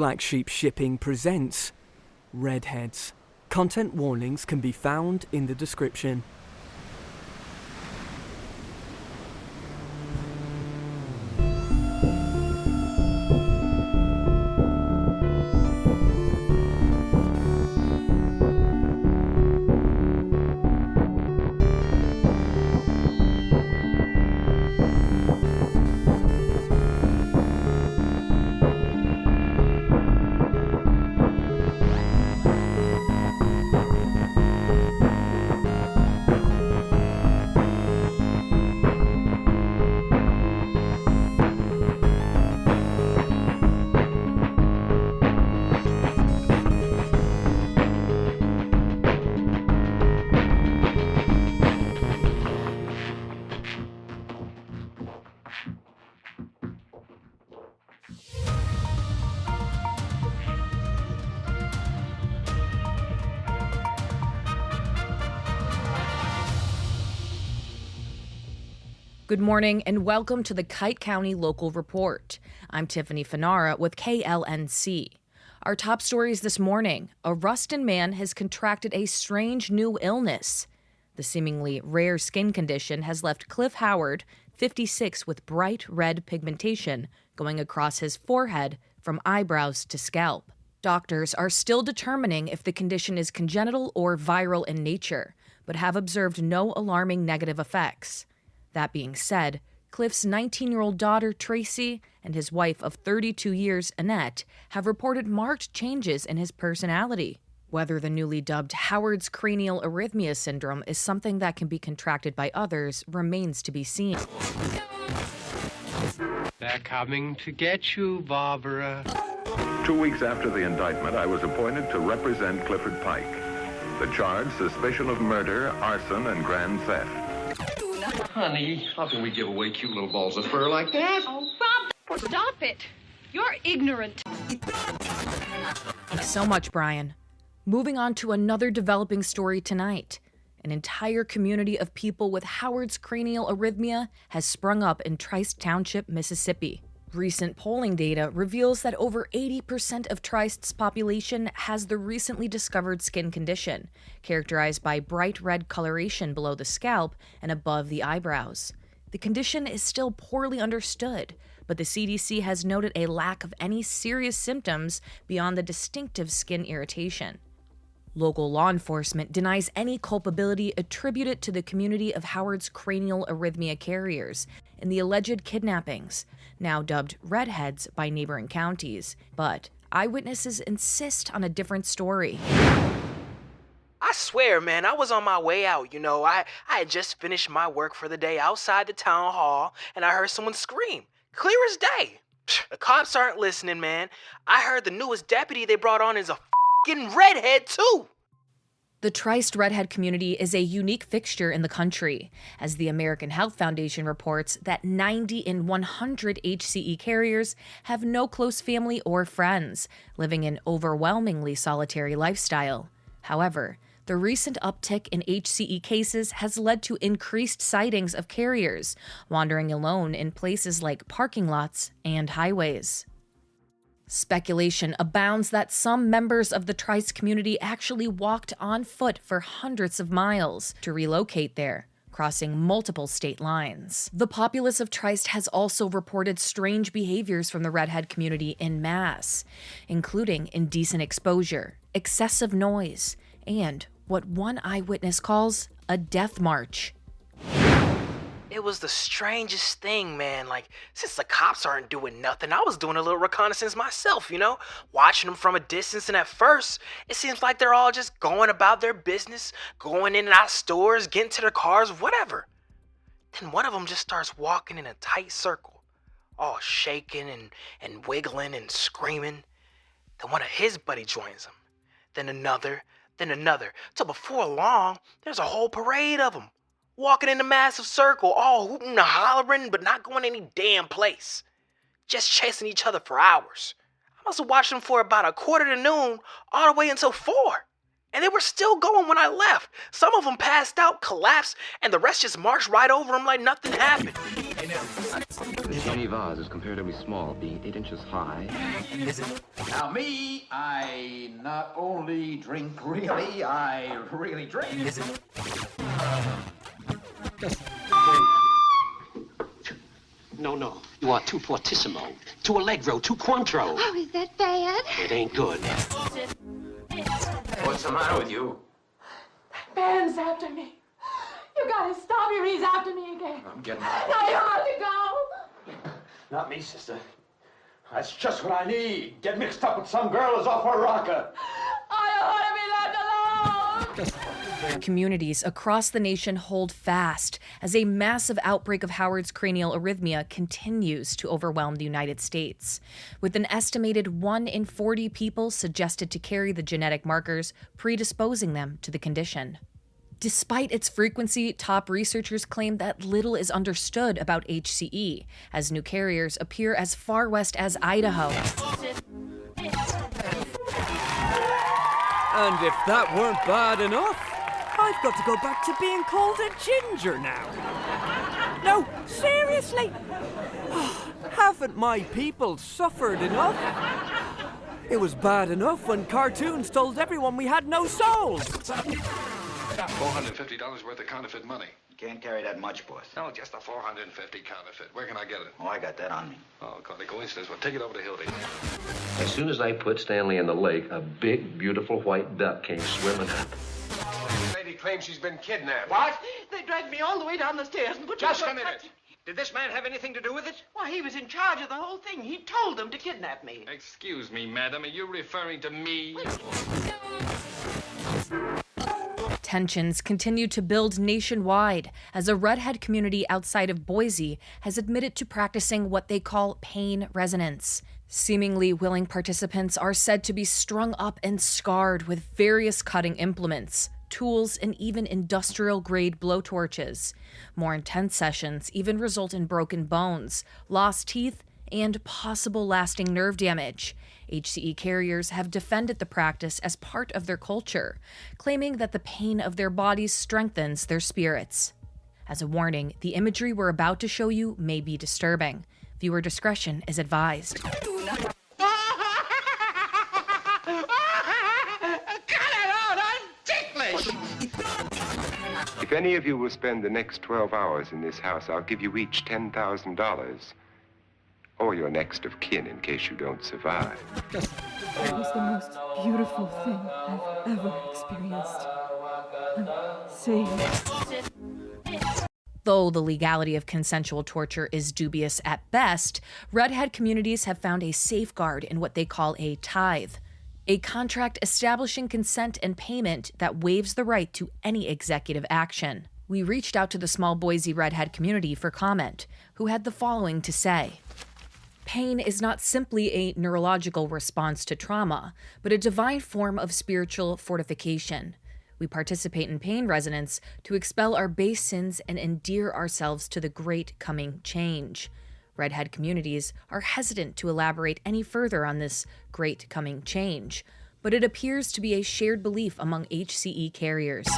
Black Sheep Shipping presents Redheads. Content warnings can be found in the description. Good morning and welcome to the Kite County Local Report. I'm Tiffany Fanara with KLNC. Our top stories this morning: a Ruston man has contracted a strange new illness. The seemingly rare skin condition has left Cliff Howard, 56, with bright red pigmentation going across his forehead from eyebrows to scalp. Doctors are still determining if the condition is congenital or viral in nature, but have observed no alarming negative effects. That being said, Cliff's 19-year-old daughter, Tracy, and his wife of 32 years, Annette, have reported marked changes in his personality. Whether the newly dubbed Howard's cranial arrhythmia syndrome is something that can be contracted by others remains to be seen. They're coming to get you, Barbara. 2 weeks after the indictment, I was appointed to represent Clifford Pike. The charge, suspicion of murder, arson, and grand theft. Honey, how can we give away cute little balls of fur like that? Oh, Bob, stop it. You're ignorant. Thanks so much, Brian. Moving on to another developing story tonight. An entire community of people with Howard's cranial arrhythmia has sprung up in Trice Township, Mississippi. Recent polling data reveals that over 80% of Trice's population has the recently discovered skin condition, characterized by bright red coloration below the scalp and above the eyebrows. The condition is still poorly understood, but the CDC has noted a lack of any serious symptoms beyond the distinctive skin irritation. Local law enforcement denies any culpability attributed to the community of Howard's cranial arrhythmia carriers in the alleged kidnappings, now dubbed Redheads by neighboring counties, but eyewitnesses insist on a different story. I swear, man, I was on my way out, I had just finished my work for the day outside the town hall, and I heard someone scream, clear as day. The cops aren't listening, man. I heard the newest deputy they brought on is a f***ing redhead, too. The Trice Redhead community is a unique fixture in the country, as the American Health Foundation reports that 90 in 100 HCE carriers have no close family or friends, living an overwhelmingly solitary lifestyle. However, the recent uptick in HCE cases has led to increased sightings of carriers wandering alone in places like parking lots and highways. Speculation abounds that some members of the Trice community actually walked on foot for hundreds of miles to relocate there, crossing multiple state lines. The populace of Trice has also reported strange behaviors from the Redhead community en masse, including indecent exposure, excessive noise, and what one eyewitness calls a death march. It was the strangest thing, man. Since the cops aren't doing nothing, I was doing a little reconnaissance myself, watching them from a distance, and at first, it seems like they're all just going about their business, going in and out of stores, getting to their cars, whatever. Then one of them just starts walking in a tight circle, all shaking and wiggling and screaming. Then one of his buddies joins him. Then another, till before long, there's a whole parade of them. Walking in a massive circle, all hooting and hollering, but not going any damn place. Just chasing each other for hours. I must have watched them for about 1:45 all the way until 4. And they were still going when I left. Some of them passed out, collapsed, and the rest just marched right over them like nothing happened. The Johnny vase is comparatively small, being 8 inches high. Now me, I not only drink really, I really drink. No. You are too fortissimo, too allegro, too quantro. Oh, is that bad? It ain't good. What's the matter with you? Ben's after me. You gotta stop him. He's after me again. I'm getting Now you have to go. Not me, sister. That's just what I need. Get mixed up with some girl who's off her rocker. I don't want to be left alone. Communities across the nation hold fast as a massive outbreak of Howard's cranial arrhythmia continues to overwhelm the United States, with an estimated 1 in 40 people suggested to carry the genetic markers predisposing them to the condition. Despite its frequency, top researchers claim that little is understood about HCE, as new carriers appear as far west as Idaho. And if that weren't bad enough, I've got to go back to being called a ginger now. No, seriously. Haven't my people suffered enough? It was bad enough when cartoons told everyone we had no souls. $450 worth of counterfeit money. You can't carry that much, boss. No, just a 450 counterfeit. Where can I get it? Oh, I got that on me. Oh, quite a coincidence. Well, take it over to Hildy. As soon as I put Stanley in the lake, a big, beautiful white duck came swimming up. The lady claims she's been kidnapped. What? They dragged me all the way down the stairs and put me Just in a minute. Did this man have anything to do with it? Why, he was in charge of the whole thing. He told them to kidnap me. Excuse me, madam. Are you referring to me? Tensions continue to build nationwide as a redhead community outside of Boise has admitted to practicing what they call pain resonance. Seemingly willing participants are said to be strung up and scarred with various cutting implements, tools, and even industrial-grade blowtorches. More intense sessions even result in broken bones, lost teeth, and possible lasting nerve damage. HCE carriers have defended the practice as part of their culture, claiming that the pain of their bodies strengthens their spirits. As a warning, the imagery we're about to show you may be disturbing. Viewer discretion is advised. If any of you will spend the next 12 hours in this house, I'll give you each $10,000. Or your next of kin in case you don't survive. It was the most beautiful thing I've ever experienced. I'm saved. Though the legality of consensual torture is dubious at best, redhead communities have found a safeguard in what they call a tithe, a contract establishing consent and payment that waives the right to any executive action. We reached out to the small Boise redhead community for comment, who had the following to say. Pain is not simply a neurological response to trauma, but a divine form of spiritual fortification. We participate in pain resonance to expel our base sins and endear ourselves to the great coming change. Redhead communities are hesitant to elaborate any further on this great coming change, but it appears to be a shared belief among HCE carriers.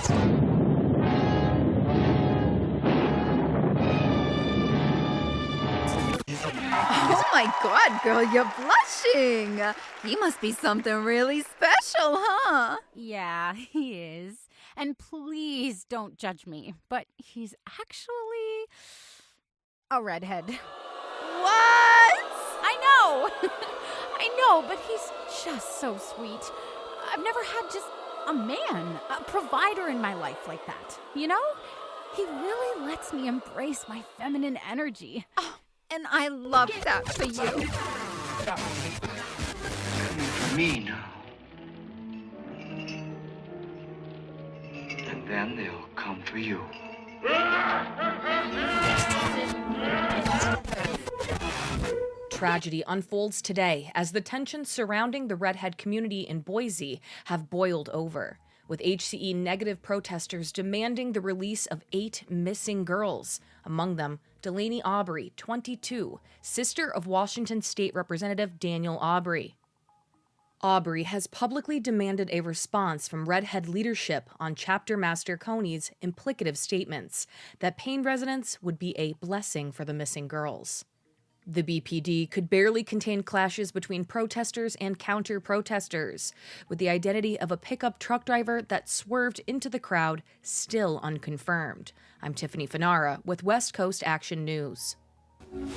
Oh my God, girl, you're blushing. He must be something really special, huh? Yeah, he is. And please don't judge me, but he's actually a redhead. What? I know. I know, but he's just so sweet. I've never had just a man, a provider in my life like that, you know? He really lets me embrace my feminine energy. Oh, and I love that for you. Coming for me now. And then they'll come for you. Tragedy unfolds today as the tensions surrounding the redhead community in Boise have boiled over, with HCE negative protesters demanding the release of 8 missing girls, among them Delaney Aubrey, 22, sister of Washington State Representative Daniel Aubrey. Aubrey has publicly demanded a response from Redhead leadership on Chapter Master Coney's implicative statements that Payne residence would be a blessing for the missing girls. The BPD could barely contain clashes between protesters and counter-protesters, with the identity of a pickup truck driver that swerved into the crowd still unconfirmed. I'm Tiffany Fanara with West Coast Action News.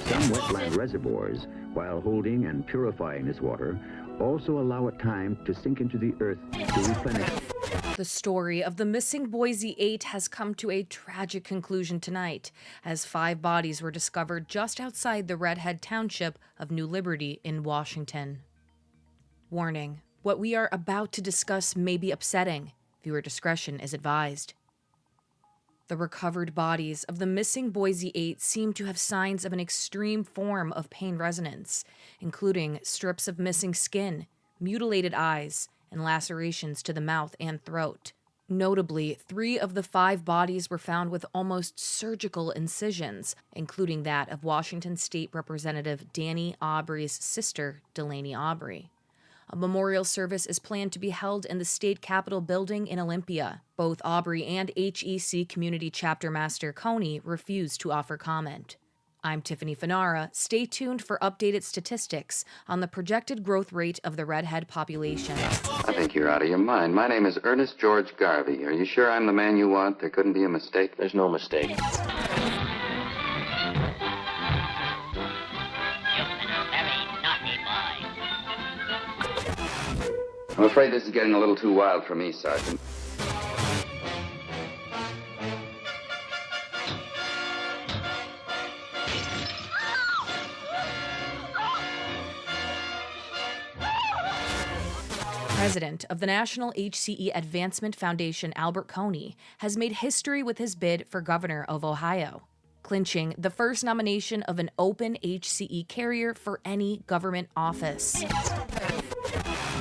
Some wetland reservoirs, while holding and purifying this water, also allow it time to sink into the earth to replenish. The story of the missing Boise 8 has come to a tragic conclusion tonight, as 5 bodies were discovered just outside the Redhead township of New Liberty in Washington. Warning: what we are about to discuss may be upsetting. Viewer discretion is advised. The recovered bodies of the missing Boise 8 seem to have signs of an extreme form of Payne resonance, including strips of missing skin, mutilated eyes, and lacerations to the mouth and throat. Notably, 3 of the 5 bodies were found with almost surgical incisions, including that of Washington State Representative Danny Aubrey's sister, Delaney Aubrey. A memorial service is planned to be held in the state capitol building in Olympia. Both Aubrey and HEC Community Chapter Master Coney refused to offer comment. I'm Tiffany Fanara. Stay tuned for updated statistics on the projected growth rate of the Redhead population. I think you're out of your mind. My name is Ernest George Garvey. Are you sure I'm the man you want? There couldn't be a mistake. There's no mistake. I'm afraid this is getting a little too wild for me, Sergeant. President of the National HCE Advancement Foundation, Albert Coney, has made history with his bid for governor of Ohio, clinching the first nomination of an open HCE carrier for any government office.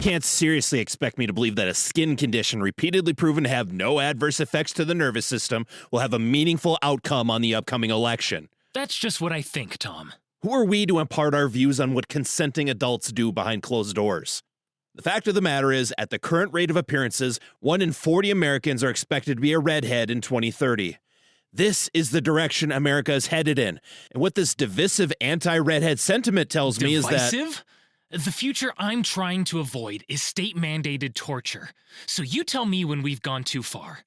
Can't seriously expect me to believe that a skin condition repeatedly proven to have no adverse effects to the nervous system will have a meaningful outcome on the upcoming election. That's just what I think, Tom. Who are we to impart our views on what consenting adults do behind closed doors? The fact of the matter is, at the current rate of appearances, 1 in 40 Americans are expected to be a redhead in 2030. This is the direction America is headed in. And what this divisive anti-redhead sentiment tells me is that... Divisive? The future I'm trying to avoid is state-mandated torture. So you tell me when we've gone too far.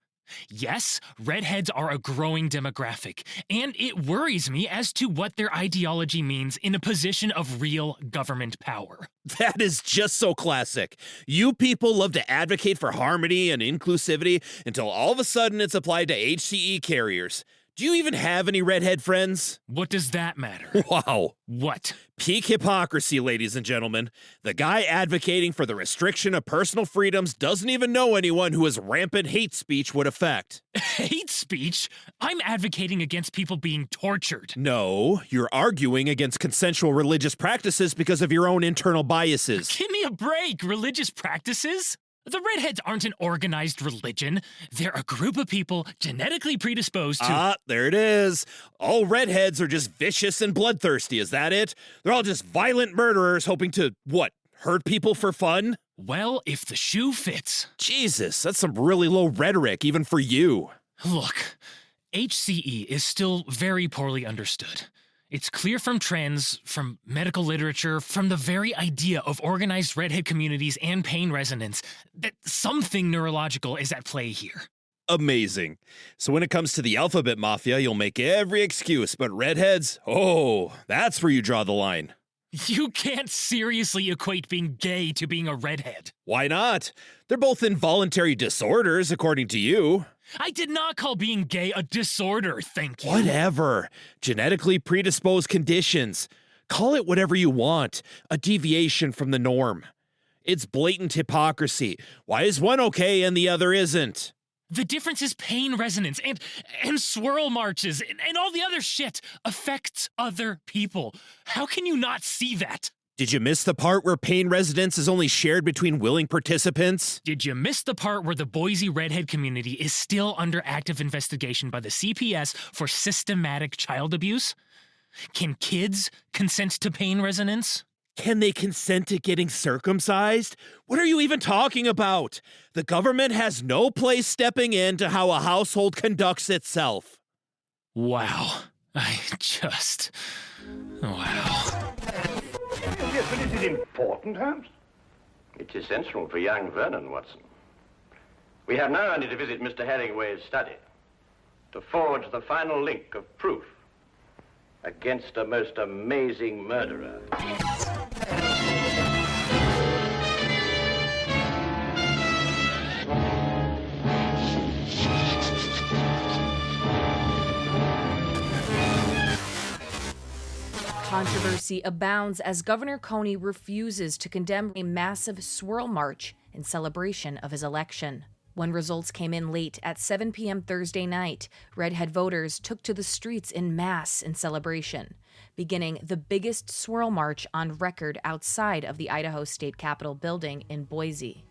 Yes, redheads are a growing demographic, and it worries me as to what their ideology means in a position of real government power. That is just so classic. You people love to advocate for harmony and inclusivity until all of a sudden it's applied to HCE carriers. Do you even have any redhead friends? What does that matter? Wow. What? Peak hypocrisy, ladies and gentlemen. The guy advocating for the restriction of personal freedoms doesn't even know anyone who his rampant hate speech would affect. Hate speech? I'm advocating against people being tortured. No, you're arguing against consensual religious practices because of your own internal biases. Give me a break. Religious practices? The redheads aren't an organized religion. They're a group of people genetically predisposed to... Ah, there it is. All redheads are just vicious and bloodthirsty, is that it? They're all just violent murderers hoping to, what, hurt people for fun? Well, if the shoe fits. Jesus, that's some really low rhetoric, even for you. Look, HCE is still very poorly understood. It's clear from trends, from medical literature, from the very idea of organized redhead communities and Payne resonance, that something neurological is at play here. Amazing. So when it comes to the alphabet mafia, you'll make every excuse, but redheads? Oh, that's where you draw the line. You can't seriously equate being gay to being a redhead. Why not? They're both involuntary disorders, according to you. I did not call being gay a disorder, thank you. Whatever. Genetically predisposed conditions. Call it whatever you want. A deviation from the norm. It's blatant hypocrisy. Why is one okay and the other isn't? The difference is Payne resonance and swirl marches and all the other shit affects other people. How can you not see that? Did you miss the part where Payne residence is only shared between willing participants? Did you miss the part where the Boise redhead community is still under active investigation by the CPS for systematic child abuse? Can kids consent to Payne resonance? Can they consent to getting circumcised? What are you even talking about? The government has no place stepping in to how a household conducts itself. Wow. Wow. Yes, but is it important, Holmes? It's essential for young Vernon, Watson. We have now only to visit Mr. Herringway's study to forge the final link of proof against a most amazing murderer. Controversy abounds as Governor Coney refuses to condemn a massive swirl march in celebration of his election. When results came in late at 7 p.m. Thursday night, Redhead voters took to the streets en masse in celebration, beginning the biggest swirl march on record outside of the Idaho State Capitol building in Boise.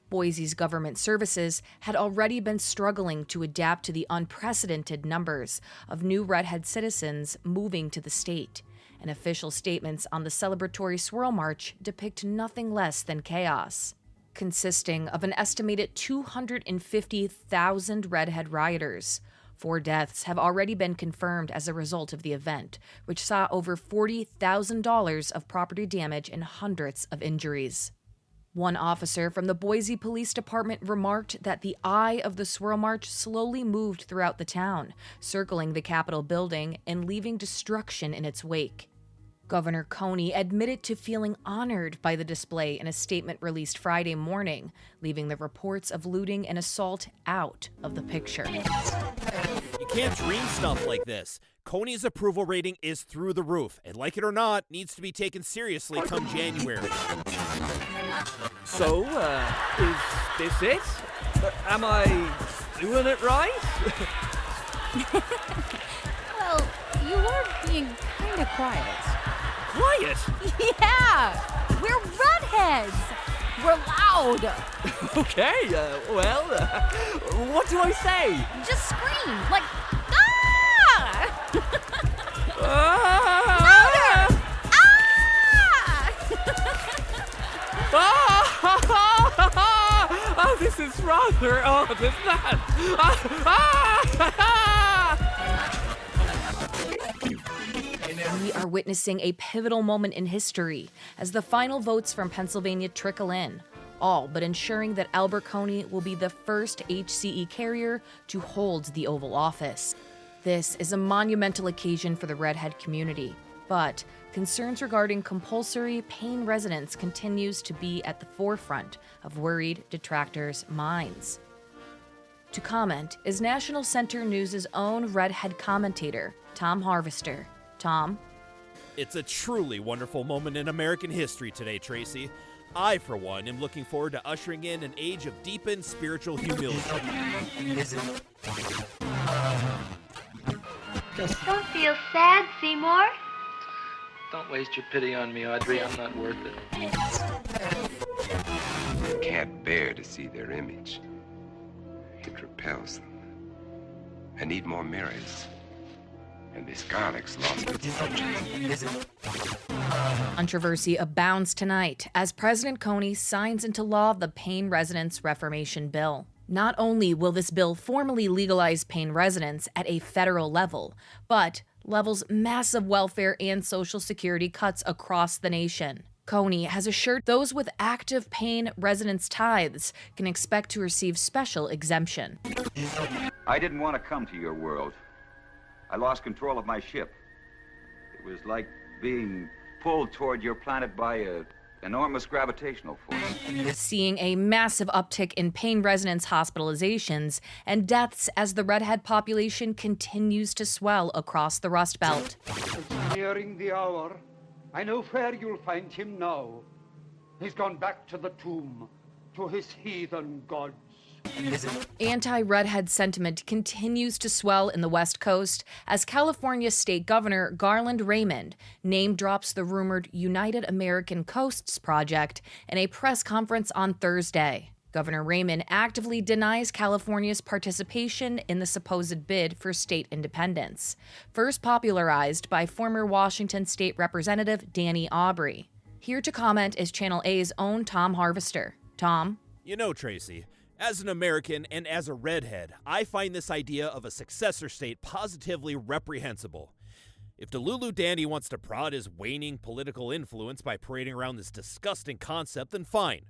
Boise's government services had already been struggling to adapt to the unprecedented numbers of new Redhead citizens moving to the state, and official statements on the celebratory swirl march depict nothing less than chaos. Consisting of an estimated 250,000 Redhead rioters, 4 deaths have already been confirmed as a result of the event, which saw over $40,000 of property damage and hundreds of injuries. One officer from the Boise Police Department remarked that the eye of the swirl march slowly moved throughout the town, circling the Capitol building and leaving destruction in its wake. Governor Coney admitted to feeling honored by the display in a statement released Friday morning, leaving the reports of looting and assault out of the picture. You can't dream stuff like this. Coney's approval rating is through the roof, and like it or not, needs to be taken seriously come January. So, is this it? Am I doing it right? Well, you were being kind of quiet. Quiet? Yeah! We're Redheads! We're loud! Okay, what do I say? Just scream, like, ah! Louder! Oh, this is rather odd, isn't that? We are witnessing a pivotal moment in history as the final votes from Pennsylvania trickle in, all but ensuring that Albert Coney will be the first HCE carrier to hold the Oval Office. This is a monumental occasion for the Redhead community, but concerns regarding compulsory paying residence continues to be at the forefront of worried detractors' minds. To comment is National Center News' own Redhead commentator, Tom Harvester. Tom? It's a truly wonderful moment in American history today, Tracy. I, for one, am looking forward to ushering in an age of deepened spiritual humility. Don't feel sad, Seymour. Don't waste your pity on me, Audrey. I'm not worth it. I can't bear to see their image. It repels them. I need more mirrors. And this garlic's lost its subject. Controversy abounds tonight as President Coney signs into law the Paying Residence Reformation Bill. Not only will this bill formally legalize paying residence at a federal level, but levels massive welfare and Social Security cuts across the nation. Coney has assured those with active paying residence tithes can expect to receive special exemption. I didn't want to come to your world. I lost control of my ship. It was like being pulled toward your planet by an enormous gravitational force. Seeing a massive uptick in paying residence hospitalizations and deaths as the Redhead population continues to swell across the Rust Belt. It's nearing the hour. I know where you'll find him now. He's gone back to the tomb, to his heathen gods. Anti-Redhead sentiment continues to swell in the West Coast as California State Governor Garland Raymond name drops the rumored United American Coasts project in a press conference on Thursday. Governor Raymond actively denies California's participation in the supposed bid for state independence, first popularized by former Washington State Representative Danny Aubrey. Here to comment is Channel A's own Tom Harvester. Tom? You know, Tracy, as an American and as a redhead, I find this idea of a successor state positively reprehensible. If Delulu Danny wants to prod his waning political influence by parading around this disgusting concept, then fine.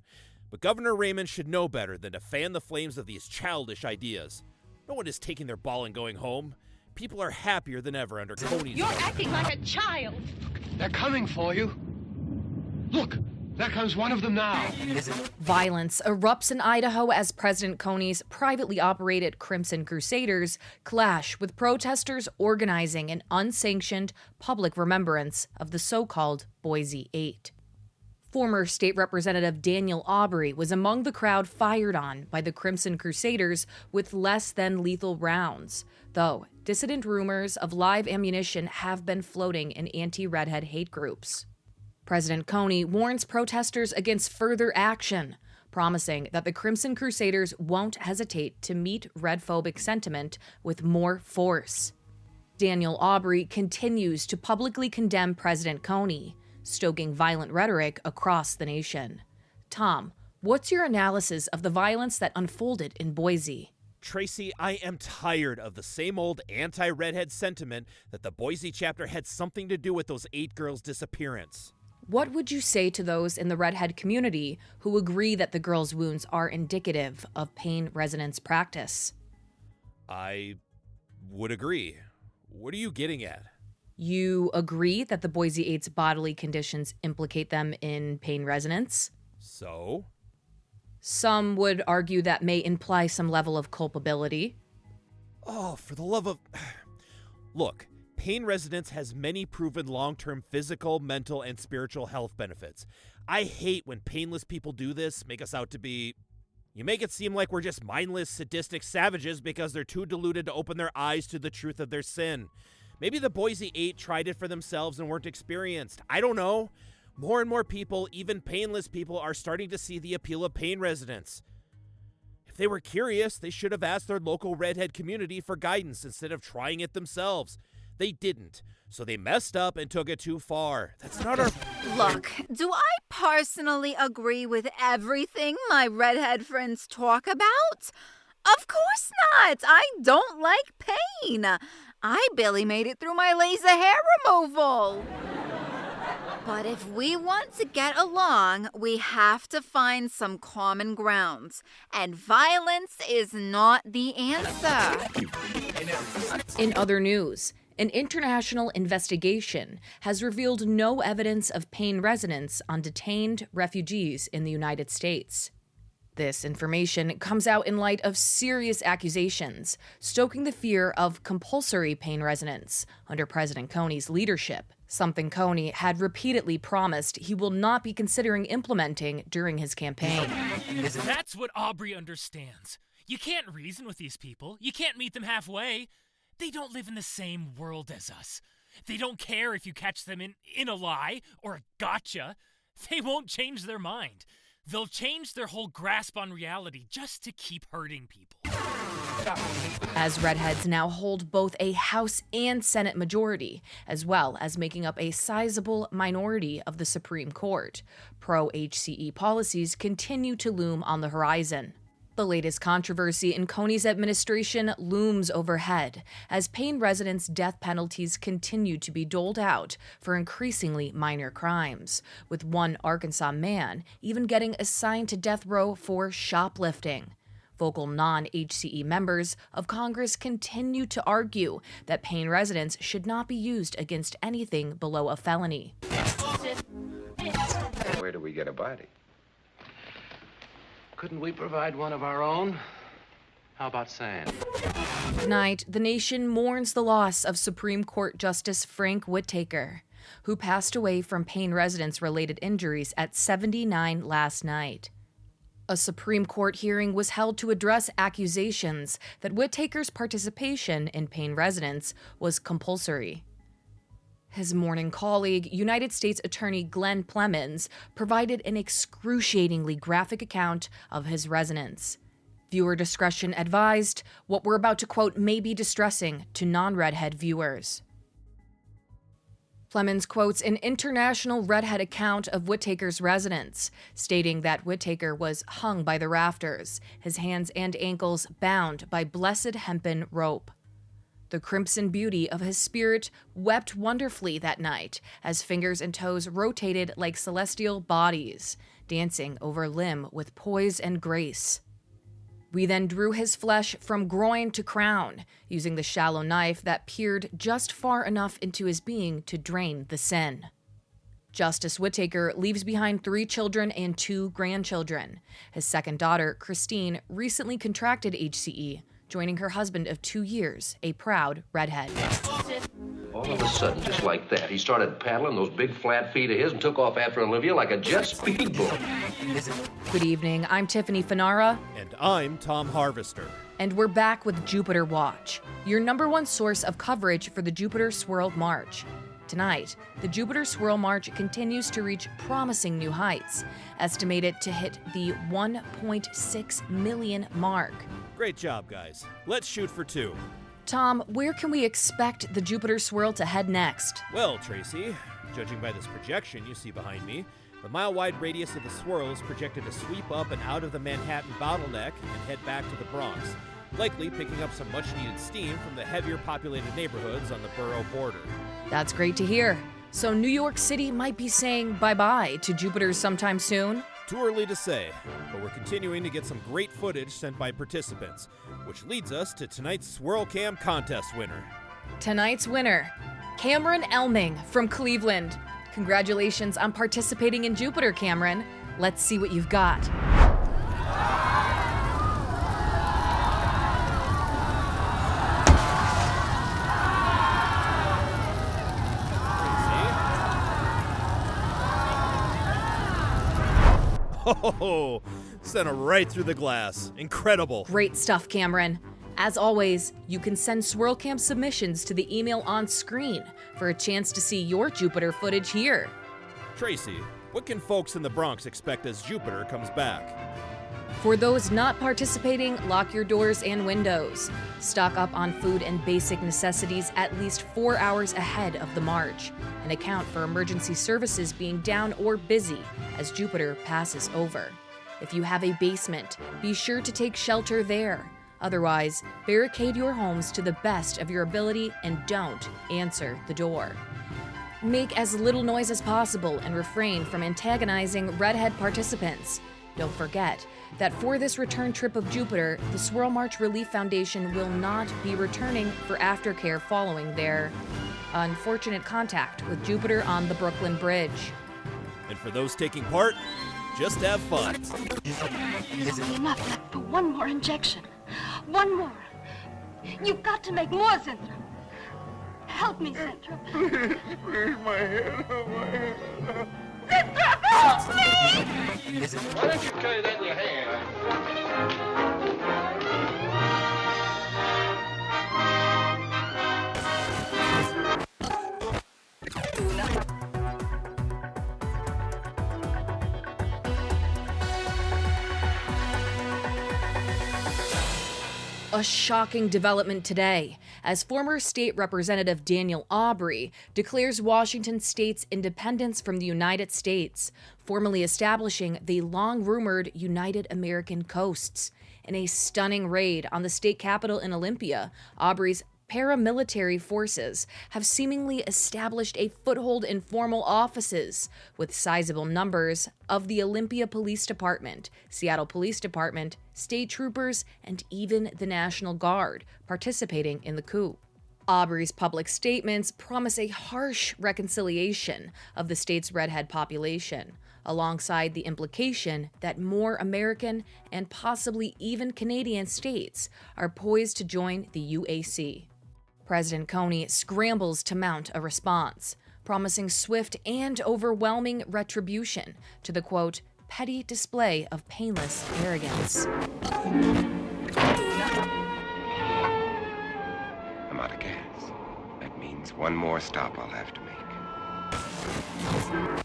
But Governor Raymond should know better than to fan the flames of these childish ideas. No one is taking their ball and going home. People are happier than ever under Coney's. You're acting like a child. They're coming for you. Look, there comes one of them now. Violence erupts in Idaho as President Coney's privately operated Crimson Crusaders clash with protesters organizing an unsanctioned public remembrance of the so-called Boise 8. Former State Representative Daniel Aubrey was among the crowd fired on by the Crimson Crusaders with less than lethal rounds, though dissident rumors of live ammunition have been floating in anti-Redhead hate groups. President Coney warns protesters against further action, promising that the Crimson Crusaders won't hesitate to meet red-phobic sentiment with more force. Daniel Aubrey continues to publicly condemn President Coney, stoking violent rhetoric across the nation. Tom, what's your analysis of the violence that unfolded in Boise? Tracy, I am tired of the same old anti-redhead sentiment that the Boise chapter had something to do with those 8 girls' disappearance. What would you say to those in the Redhead community who agree that the girls' wounds are indicative of pain resonance practice? I would agree. What are you getting at? You agree that the Boise 8's bodily conditions implicate them in pain resonance? So? Some would argue that may imply some level of culpability. Oh, for the love of... Look, pain resonance has many proven long-term physical, mental, and spiritual health benefits. I hate when painless people do this, make us out to be... You make it seem like we're just mindless, sadistic savages because they're too deluded to open their eyes to the truth of their sin. Maybe the Boise 8 tried it for themselves and weren't experienced. I don't know. More and more people, even painless people, are starting to see the appeal of pain resonance. If they were curious, they should have asked their local redhead community for guidance instead of trying it themselves. They didn't, so they messed up and took it too far. That's not our... Look, do I personally agree with everything my redhead friends talk about? Of course not. I don't like pain. I barely made it through my laser hair removal. But if we want to get along, we have to find some common ground. And violence is not the answer. In other news, an international investigation has revealed no evidence of pain resonance on detained refugees in the United States. This information comes out in light of serious accusations, stoking the fear of compulsory pain resonance under President Coney's leadership, something Coney had repeatedly promised he will not be considering implementing during his campaign. That's what Aubrey understands. You can't reason with these people. You can't meet them halfway. They don't live in the same world as us. They don't care if you catch them in a lie or a gotcha. They won't change their mind. They'll change their whole grasp on reality just to keep hurting people. As Redheads now hold both a House and Senate majority, as well as making up a sizable minority of the Supreme Court, pro-HCE policies continue to loom on the horizon. The latest controversy in Coney's administration looms overhead as pain residents' death penalties continue to be doled out for increasingly minor crimes, with one Arkansas man even getting assigned to death row for shoplifting. Vocal non-HCE members of Congress continue to argue that pain residents should not be used against anything below a felony. Where do we get a body? Couldn't we provide one of our own? How about sand? Tonight, the nation mourns the loss of Supreme Court Justice Frank Whitaker, who passed away from pain residence-related injuries at 79 last night. A Supreme Court hearing was held to address accusations that Whitaker's participation in pain residence was compulsory. His mourning colleague, United States Attorney Glenn Plemons, provided an excruciatingly graphic account of his residence. Viewer discretion advised. What we're about to quote may be distressing to non-Redhead viewers. Plemons quotes an international Redhead account of Whittaker's residence, stating that Whittaker was hung by the rafters, his hands and ankles bound by blessed hempen rope. The crimson beauty of his spirit wept wonderfully that night as fingers and toes rotated like celestial bodies, dancing over limb with poise and grace. We then drew his flesh from groin to crown, using the shallow knife that peered just far enough into his being to drain the sin. Justice Whittaker leaves behind 3 children and 2 grandchildren. His second daughter, Christine, recently contracted HCE, joining her husband of 2 years, a proud Redhead. All of a sudden, just like that, he started paddling those big flat feet of his and took off after Olivia like a jet speedboat. Good evening, I'm Tiffany Fanara. And I'm Tom Harvester. And we're back with Jupiter Watch, your #1 source of coverage for the Jupiter Swirl March. Tonight, the Jupiter Swirl March continues to reach promising new heights, estimated to hit the 1.6 million mark. Great job, guys. Let's shoot for 2. Tom, where can we expect the Jupiter Swirl to head next? Well, Tracy, judging by this projection you see behind me, the mile-wide radius of the swirl is projected to sweep up and out of the Manhattan bottleneck and head back to the Bronx, likely picking up some much-needed steam from the heavier populated neighborhoods on the borough border. That's great to hear. So New York City might be saying bye-bye to Jupiter sometime soon? Too early to say, but we're continuing to get some great footage sent by participants, which leads us to tonight's Swirl Cam contest winner. Tonight's winner, Cameron Elming from Cleveland. Congratulations on participating in Jupiter, Cameron. Let's see what you've got. Oh, sent it right through the glass. Incredible. Great stuff, Cameron. As always, you can send SwirlCam submissions to the email on screen for a chance to see your Jupiter footage here. Tracy, what can folks in the Bronx expect as Jupiter comes back? For those not participating, lock your doors and windows. Stock up on food and basic necessities at least 4 hours ahead of the march, and account for emergency services being down or busy as Jupiter passes over. If you have a basement, be sure to take shelter there. Otherwise, barricade your homes to the best of your ability and don't answer the door. Make as little noise as possible and refrain from antagonizing Redhead participants. Don't forget that for this return trip of Jupiter, the Swirl March Relief Foundation will not be returning for aftercare following their unfortunate contact with Jupiter on the Brooklyn Bridge. And for those taking part, just have fun. Enough left for one more injection. One more. You've got to make more, Zinthra. Help me, Zinthra. Please, my head, my head. Zinthra, help me! Why don't you carry that in your hand? A shocking development today, as former state representative Daniel Aubrey declares Washington state's independence from the United States, formally establishing the long-rumored United American Coasts. In a stunning raid on the state capitol in Olympia, Aubrey's paramilitary forces have seemingly established a foothold in formal offices, with sizable numbers of the Olympia Police Department, Seattle Police Department, state troopers, and even the National Guard participating in the coup. Aubrey's public statements promise a harsh reconciliation of the state's Redhead population, alongside the implication that more American and possibly even Canadian states are poised to join the UAC. President Kony scrambles to mount a response, promising swift and overwhelming retribution to the, quote, petty display of painless arrogance. I'm out of gas. That means means one more stop I'll have to make.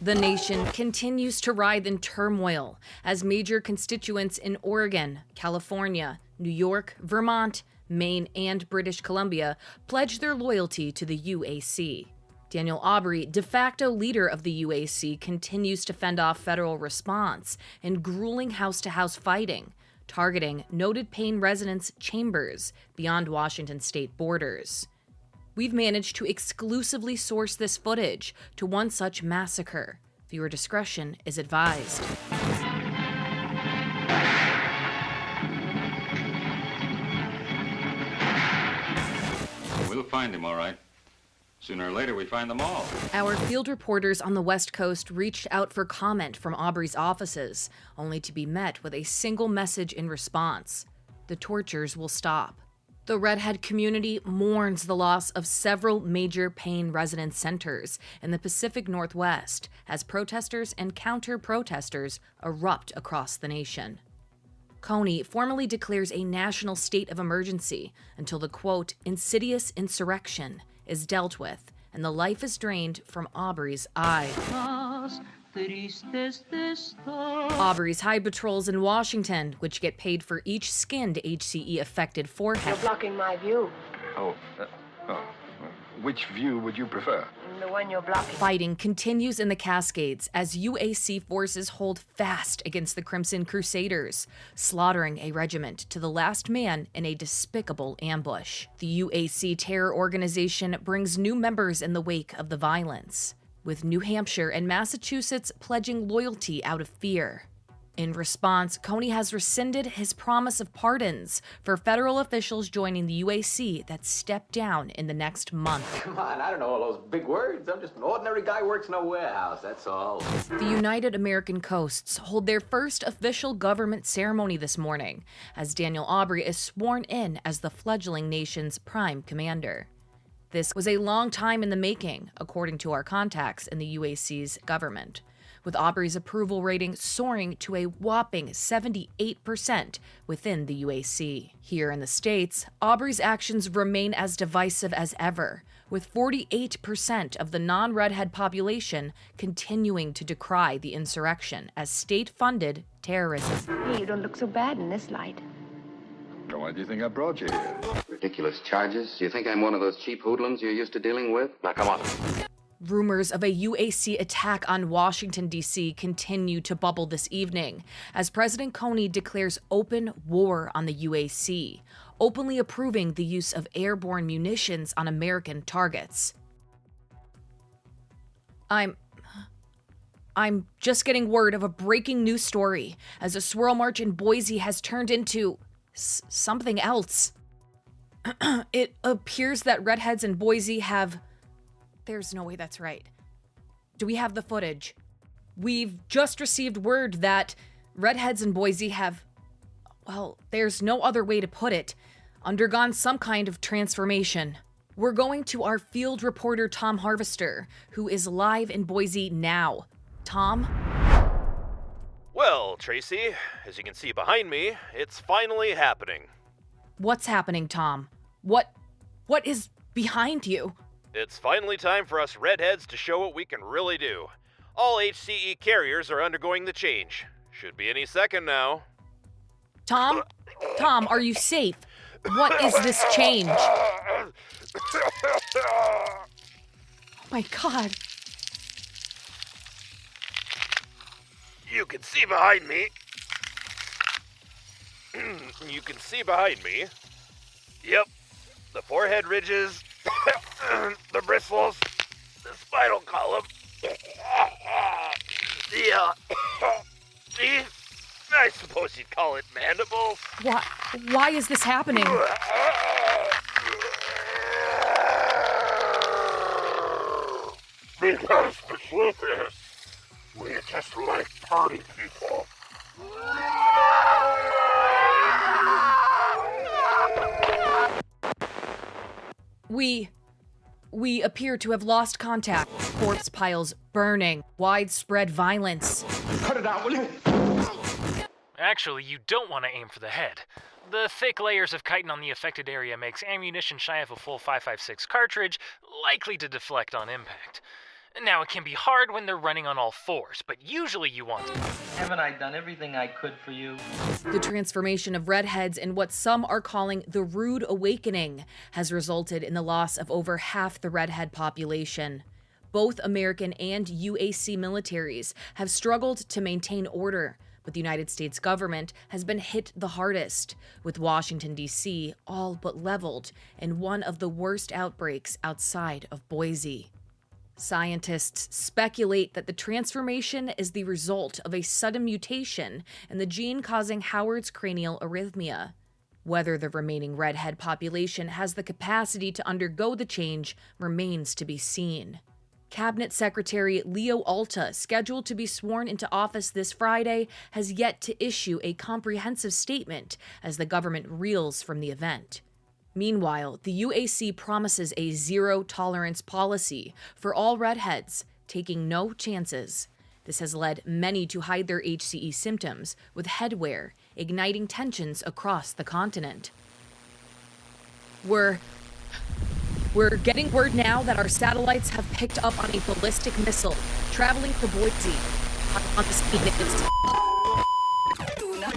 The nation continues to writhe in turmoil as major constituents in Oregon, California, New York, Vermont, Maine, and British Columbia pledge their loyalty to the UAC. Daniel Aubrey, de facto leader of the UAC, continues to fend off federal response in grueling house-to-house fighting, targeting noted Payne residents' chambers beyond Washington state borders. We've managed to exclusively source this footage to one such massacre. Viewer discretion is advised. We'll find him, all right. Sooner or later, we find them all. Our field reporters on the West Coast reached out for comment from Aubrey's offices, only to be met with a single message in response: the tortures will stop. The Redhead community mourns the loss of several major Payne residence centers in the Pacific Northwest as protesters and counter-protesters erupt across the nation. Coney formally declares a national state of emergency until the, quote, insidious insurrection is dealt with and the life is drained from Aubrey's eye. Aubrey's hide patrols in Washington, which get paid for each skinned HCE-affected forehead. You're blocking my view. Which view would you prefer? The one you're blocking. Fighting continues in the Cascades as UAC forces hold fast against the Crimson Crusaders, slaughtering a regiment to the last man in a despicable ambush. The UAC terror organization brings new members in the wake of the violence, with New Hampshire and Massachusetts pledging loyalty out of fear. In response, Coney has rescinded his promise of pardons for federal officials joining the UAC that step down in the next month. Come on, I don't know all those big words. I'm just an ordinary guy who works in a warehouse, that's all. The United American Coasts hold their first official government ceremony this morning, as Daniel Aubrey is sworn in as the fledgling nation's prime commander. This was a long time in the making, according to our contacts in the UAC's government, with Aubrey's approval rating soaring to a whopping 78% within the UAC. Here in the States, Aubrey's actions remain as divisive as ever, with 48% of the non-Redhead population continuing to decry the insurrection as state-funded terrorism. Hey, you don't look so bad in this light. Why do you think I brought you here? Ridiculous charges. Do you think I'm one of those cheap hoodlums you're used to dealing with? Now, come on. Rumors of a UAC attack on Washington, D.C. continue to bubble this evening as President Coney declares open war on the UAC, openly approving the use of airborne munitions on American targets. I'm just getting word of a breaking news story as a swirl march in Boise has turned into something else. It appears that Redheads in Boise have... There's no way that's right. Do we have the footage? We've just received word that Redheads in Boise have, well, there's no other way to put it, undergone some kind of transformation. We're going to our field reporter, Tom Harvester, who is live in Boise now. Tom? Well, Tracy, as you can see behind me, it's finally happening. What's happening, Tom? What is behind you? It's finally time for us Redheads to show what we can really do. All HCE carriers are undergoing the change. Should be any second now. Tom, are you safe? What is this change? Oh my God. You can see behind me. Yep. The forehead ridges, the bristles, the spinal column, I suppose you'd call it mandibles. Why is this happening? Because the truth is, we just like party people. We appear to have lost contact. Corpse piles burning. Widespread violence. Cut it out, will you? Actually, you don't want to aim for the head. The thick layers of chitin on the affected area makes ammunition shy of a full 5.56 cartridge likely to deflect on impact. Now, it can be hard when they're running on all fours, but usually you want to. Haven't I done everything I could for you? The transformation of redheads in what some are calling the rude awakening has resulted in the loss of over half the redhead population. Both American and UAC militaries have struggled to maintain order, but the United States government has been hit the hardest, with Washington, D.C. all but leveled in one of the worst outbreaks outside of Boise. Scientists speculate that the transformation is the result of a sudden mutation in the gene causing Howard's cranial arrhythmia. Whether the remaining redhead population has the capacity to undergo the change remains to be seen. Cabinet Secretary Leo Alta, scheduled to be sworn into office this Friday, has yet to issue a comprehensive statement as the government reels from the event. Meanwhile, the UAC promises a zero-tolerance policy for all redheads, taking no chances. This has led many to hide their HCE symptoms with headwear, igniting tensions across the continent. We're getting word now that our satellites have picked up on a ballistic missile traveling for Boise. On the scene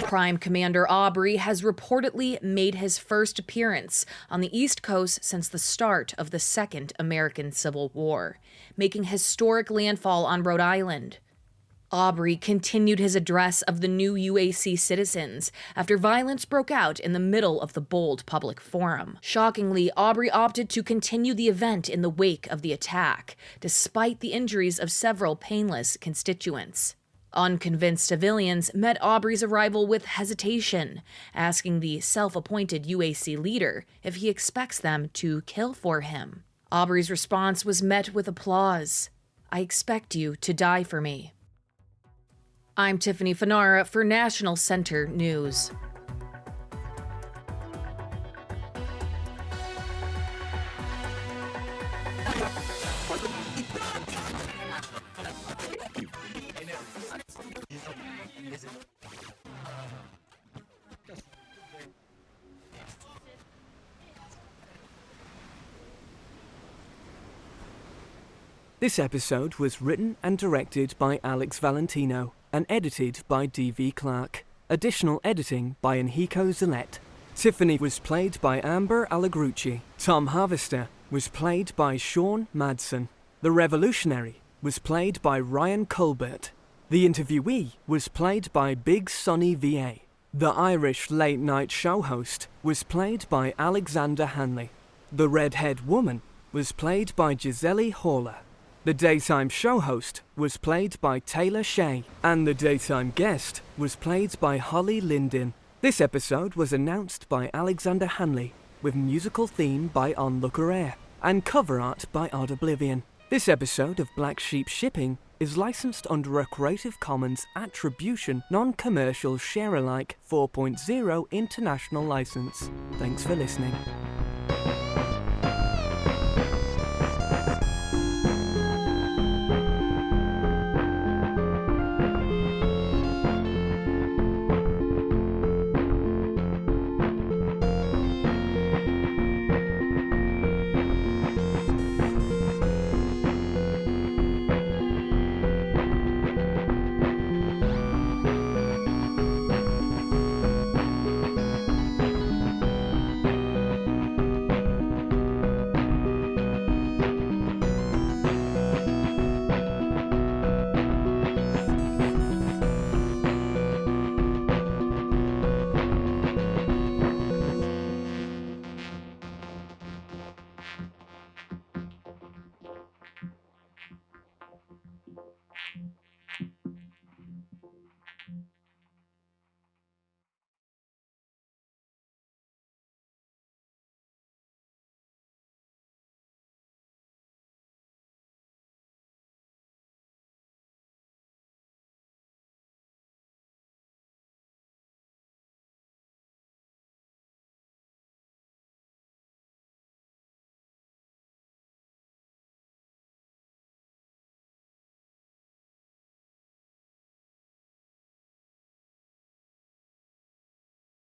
Prime Commander Aubrey has reportedly made his first appearance on the East Coast since the start of the Second American Civil War, making historic landfall on Rhode Island. Aubrey continued his address of the new UAC citizens after violence broke out in the middle of the bold public forum. Shockingly, Aubrey opted to continue the event in the wake of the attack, despite the injuries of several painless constituents. Unconvinced civilians met Aubrey's arrival with hesitation, asking the self-appointed UAC leader if he expects them to kill for him. Aubrey's response was met with applause. "I expect you to die for me." I'm Tiffany Fanara for National Center News. This episode was written and directed by Alex Valentino and edited by D.V. Clarke. Additional editing by Enrico Zilet. Tiffany was played by Amber Allegrucci. Tom Harvester was played by Sean Madson. The Revolutionary was played by Ryan Colbert. The Interviewee was played by Big Sonny VA. The Irish late-night show host was played by Alexander Hanley. The Redhead Woman was played by Giselle Haller. The daytime show host was played by Taylor Shaye, and the daytime guest was played by Holly Lindin. This episode was announced by Alexander Hanley, with musical theme by Onlooker Air, and cover art by OddOblivion. This episode of Black Sheep Shipping is licensed under a Creative Commons Attribution Non-Commercial Share-alike 4.0 International License. Thanks for listening.